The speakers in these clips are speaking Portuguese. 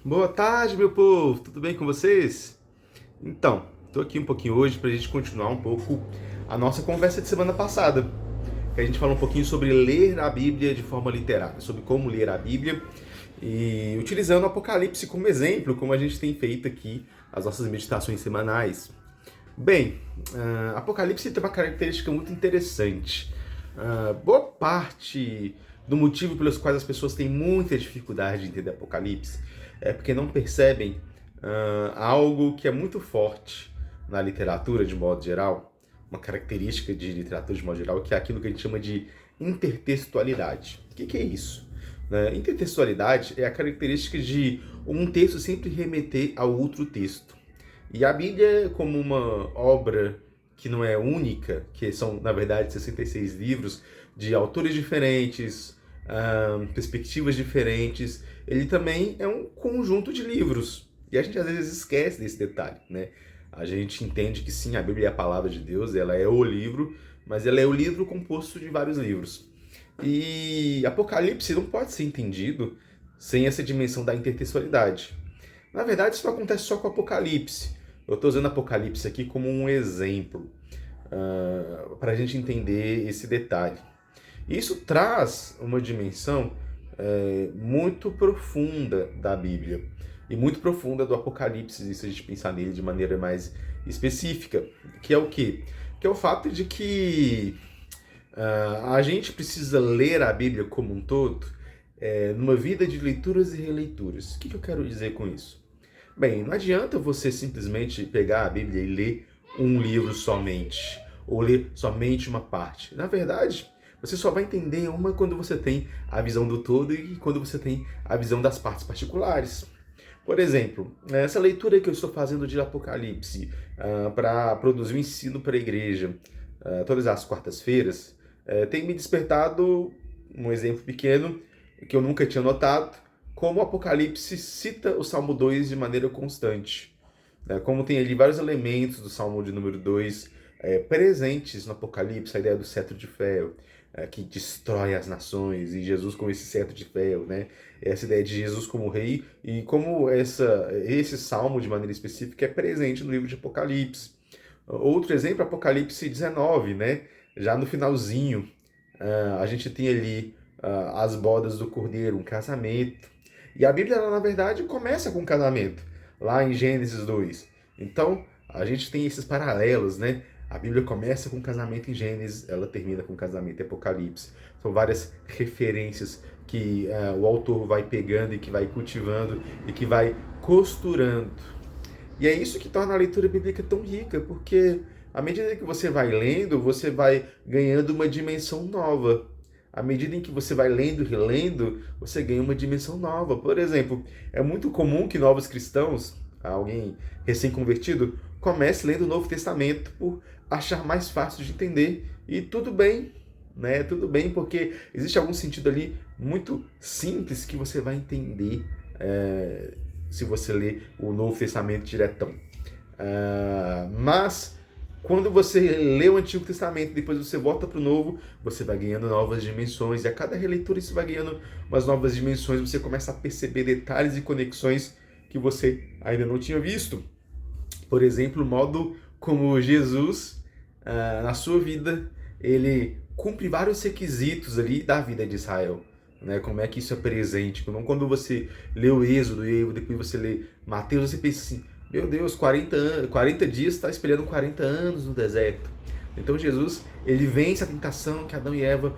Boa tarde, meu povo! Tudo bem com vocês? Então, estou aqui um pouquinho hoje para a gente continuar um pouco a nossa conversa de semana passada, que a gente falou um pouquinho sobre ler a Bíblia de forma literária, sobre como ler a Bíblia e utilizando o Apocalipse como exemplo, como a gente tem feito aqui as nossas meditações semanais. Bem, Apocalipse tem uma característica muito interessante. Boa parte do motivo pelos quais as pessoas têm muita dificuldade de entender Apocalipse é porque não percebem algo que é muito forte na literatura de modo geral, uma característica de literatura de modo geral, que é aquilo que a gente chama de intertextualidade. O que é isso? Intertextualidade é a característica de um texto sempre remeter ao outro texto. E a Bíblia, como uma obra que não é única, que são, na verdade, 66 livros de autores diferentes, perspectivas diferentes, ele também é um conjunto de livros. E a gente às vezes esquece desse detalhe, né? A gente entende que sim, a Bíblia é a palavra de Deus, ela é o livro, mas ela é o livro composto de vários livros. E Apocalipse não pode ser entendido sem essa dimensão da intertextualidade. Na verdade, isso não acontece só com Apocalipse. Eu estou usando Apocalipse aqui como um exemplo para a gente entender esse detalhe. Isso traz uma dimensão muito profunda da Bíblia e muito profunda do Apocalipse, se a gente pensar nele de maneira mais específica, que é o quê? Que é o fato de que a gente precisa ler a Bíblia como um todo numa vida de leituras e releituras. O que eu quero dizer com isso? Bem, não adianta você simplesmente pegar a Bíblia e ler um livro somente, ou ler somente uma parte. Na verdade, você só vai entender uma quando você tem a visão do todo e quando você tem a visão das partes particulares. Por exemplo, essa leitura que eu estou fazendo de Apocalipse para produzir um ensino para a igreja todas as quartas-feiras tem me despertado um exemplo pequeno que eu nunca tinha notado, como o Apocalipse cita o Salmo 2 de maneira constante. Como tem ali vários elementos do Salmo de número 2 presentes no Apocalipse, a ideia do cetro de ferro, que destrói as nações, e Jesus com esse cetro de ferro, né? Essa ideia de Jesus como rei, e como esse salmo, de maneira específica, é presente no livro de Apocalipse. Outro exemplo, Apocalipse 19, né? Já no finalzinho, a gente tem ali as bodas do Cordeiro, um casamento. E a Bíblia, na verdade, começa com um casamento, lá em Gênesis 2. Então, a gente tem esses paralelos, né? A Bíblia começa com um casamento em Gênesis, ela termina com um casamento em Apocalipse. São várias referências que o autor vai pegando e que vai cultivando e que vai costurando. E é isso que torna a leitura bíblica tão rica, porque à medida que você vai lendo, você vai ganhando uma dimensão nova. À medida em que você vai lendo e relendo, você ganha uma dimensão nova. Por exemplo, é muito comum que novos cristãos, alguém recém-convertido, comece lendo o Novo Testamento por achar mais fácil de entender. E tudo bem, né? Tudo bem, porque existe algum sentido ali muito simples que você vai entender se você ler o Novo Testamento diretão. Mas quando você lê o Antigo Testamento e depois você volta para o Novo, você vai ganhando novas dimensões. E a cada releitura isso vai ganhando umas novas dimensões. Você começa a perceber detalhes e conexões que você ainda não tinha visto. Por exemplo, o modo como Jesus, na sua vida, ele cumpre vários requisitos ali da vida de Israel. Né? Como é que isso é presente? Quando você lê o Êxodo e depois você lê Mateus, você pensa assim, meu Deus, 40 dias está esperando 40 anos no deserto. Então Jesus, ele vence a tentação que Adão e Eva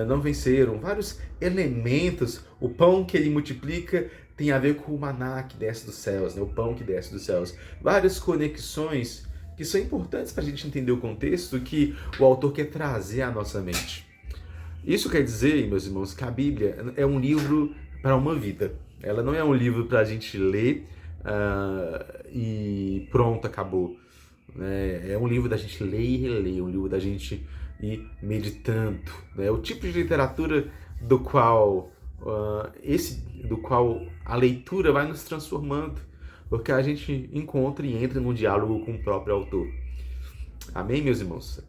não venceram. Vários elementos, o pão que ele multiplica tem a ver com o maná que desce dos céus, né? O pão que desce dos céus. Várias conexões que são importantes para a gente entender o contexto que o autor quer trazer à nossa mente. Isso quer dizer, meus irmãos, que a Bíblia é um livro para uma vida. Ela não é um livro para a gente ler e pronto, acabou. É um livro da gente ler e reler, um livro da gente ir meditando. É o tipo de literatura do qual a leitura vai nos transformando, porque a gente encontra e entra num diálogo com o próprio autor. Amém, meus irmãos?